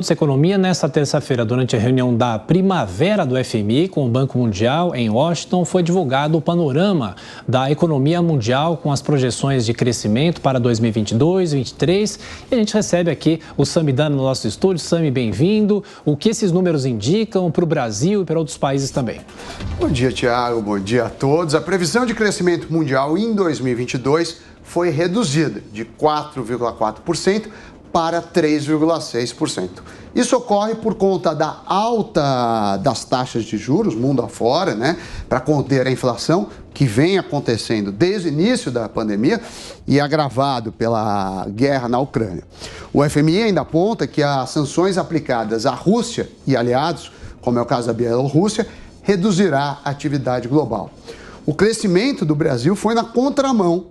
Nossa economia nesta terça-feira, durante a reunião da primavera do FMI com o Banco Mundial em Washington, foi divulgado o panorama da economia mundial com as projeções de crescimento para 2022, 2023. E a gente recebe aqui o Sami Dana no nosso estúdio. Sami, bem-vindo. O que esses números indicam para o Brasil e para outros países também? Bom dia, Tiago. Bom dia a todos. A previsão de crescimento mundial em 2022 foi reduzida de 4,4% para 3,6%. Isso ocorre por conta da alta das taxas de juros mundo afora, para conter a inflação, que vem acontecendo desde o início da pandemia e agravado pela guerra na Ucrânia. O FMI ainda aponta que as sanções aplicadas à Rússia e aliados, como é o caso da Bielorrússia, reduzirá a atividade global. O crescimento do Brasil foi na contramão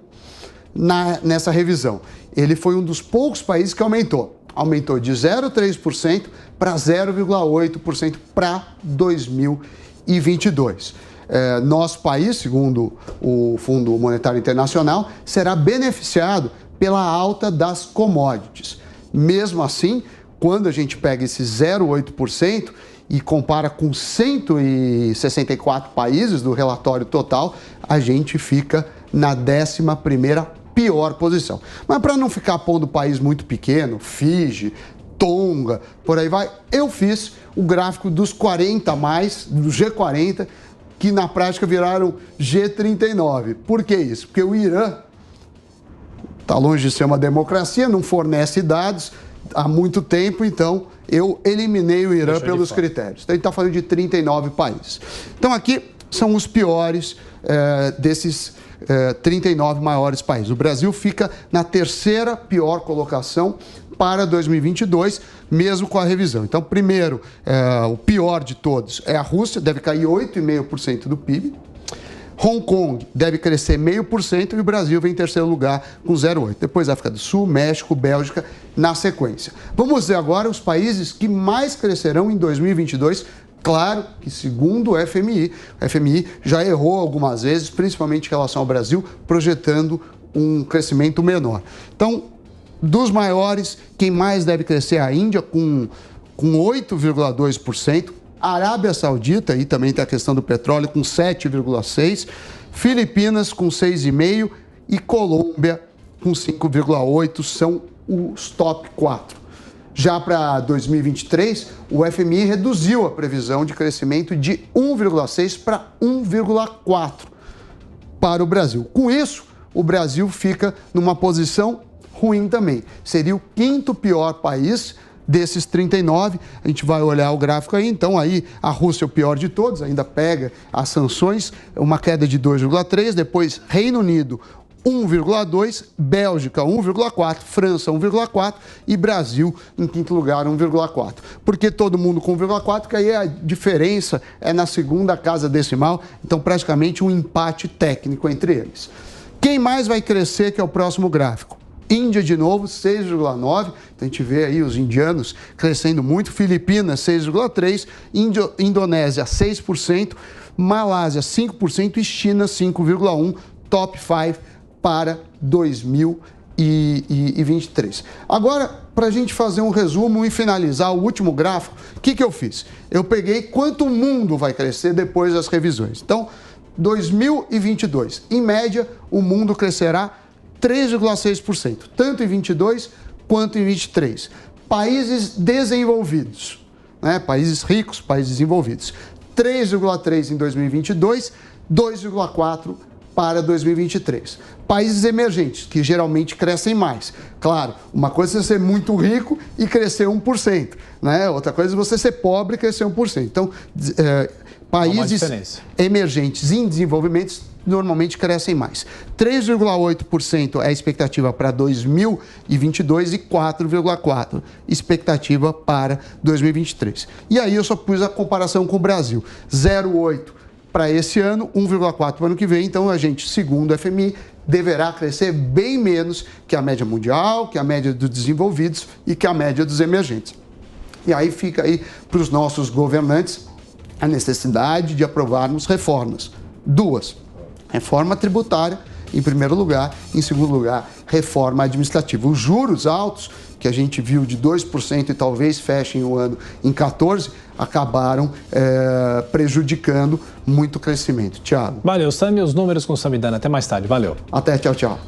nessa revisão. Ele foi um dos poucos países que aumentou de 0,3% para 0,8% para 2022. Nosso país, segundo o Fundo Monetário Internacional, será beneficiado pela alta das commodities. Mesmo assim, quando a gente pega esse 0,8% e compara com 164 países do relatório total, a gente fica na 11ª pior posição. Mas para não ficar pondo país muito pequeno, Fiji, Tonga, por aí vai, eu fiz o gráfico dos 40 mais, do G40, que na prática viraram G39. Por que isso? Porque o Irã está longe de ser uma democracia, não fornece dados há muito tempo, então eu eliminei o Irã pelos critérios. Então a gente está falando de 39 países. Então aqui são os piores desses 39 maiores países. O Brasil fica na 3ª pior colocação para 2022, mesmo com a revisão. Então, primeiro, o pior de todos é a Rússia, deve cair 8,5% do PIB. Hong Kong deve crescer 0,5% e o Brasil vem em 3º lugar com 0,8%. Depois, África do Sul, México, Bélgica, na sequência. Vamos ver agora os países que mais crescerão em 2022. Claro que, segundo o FMI já errou algumas vezes, principalmente em relação ao Brasil, projetando um crescimento menor. Então, dos maiores, quem mais deve crescer é a Índia, com 8,2%, a Arábia Saudita, aí também tem a questão do petróleo, com 7,6%, Filipinas com 6,5% e Colômbia com 5,8%, são os top 4. Já para 2023, o FMI reduziu a previsão de crescimento de 1,6% para 1,4% para o Brasil. Com isso, o Brasil fica numa posição ruim também. Seria o 5º pior país desses 39. A gente vai olhar o gráfico aí. Então, aí a Rússia é o pior de todos, ainda pega as sanções, uma queda de 2,3%. Depois, Reino Unido, 1,2%, Bélgica 1,4%, França 1,4% e Brasil em 5º lugar 1,4%. Por que todo mundo com 1,4%? Porque aí a diferença é na 2ª casa decimal, então praticamente um empate técnico entre eles. Quem mais vai crescer, que é o próximo gráfico? Índia de novo, 6,9%, então a gente vê aí os indianos crescendo muito, Filipinas 6,3%, Indonésia 6%, Malásia 5% e China 5,1%, top 5 para 2023. Agora, para a gente fazer um resumo e finalizar o último gráfico, o que eu fiz? Eu peguei quanto o mundo vai crescer depois das revisões. Então, 2022, em média, o mundo crescerá 3,6%, tanto em 22 quanto em 23. Países desenvolvidos, países ricos, países desenvolvidos, 3,3% em 2022, 2,4% para 2023. Países emergentes, que geralmente crescem mais. Claro, uma coisa é você ser muito rico e crescer 1%, Outra coisa é você ser pobre e crescer 1%. Então, países emergentes em desenvolvimento normalmente crescem mais. 3,8% é a expectativa para 2022 e 4,4% expectativa para 2023. E aí eu só pus a comparação com o Brasil. 0,8% para esse ano, 1,4% para o ano que vem. Então, a gente, segundo o FMI, deverá crescer bem menos que a média mundial, que a média dos desenvolvidos e que a média dos emergentes. E aí fica aí para os nossos governantes a necessidade de aprovarmos reformas. 2. Reforma tributária, em primeiro lugar. Em segundo lugar, reforma administrativa. Os juros altos que a gente viu de 2% e talvez fechem o ano em 14%, acabaram prejudicando muito o crescimento. Tiago. Valeu, Sami. Os números com o Samidana. Até mais tarde. Valeu. Até, tchau, tchau.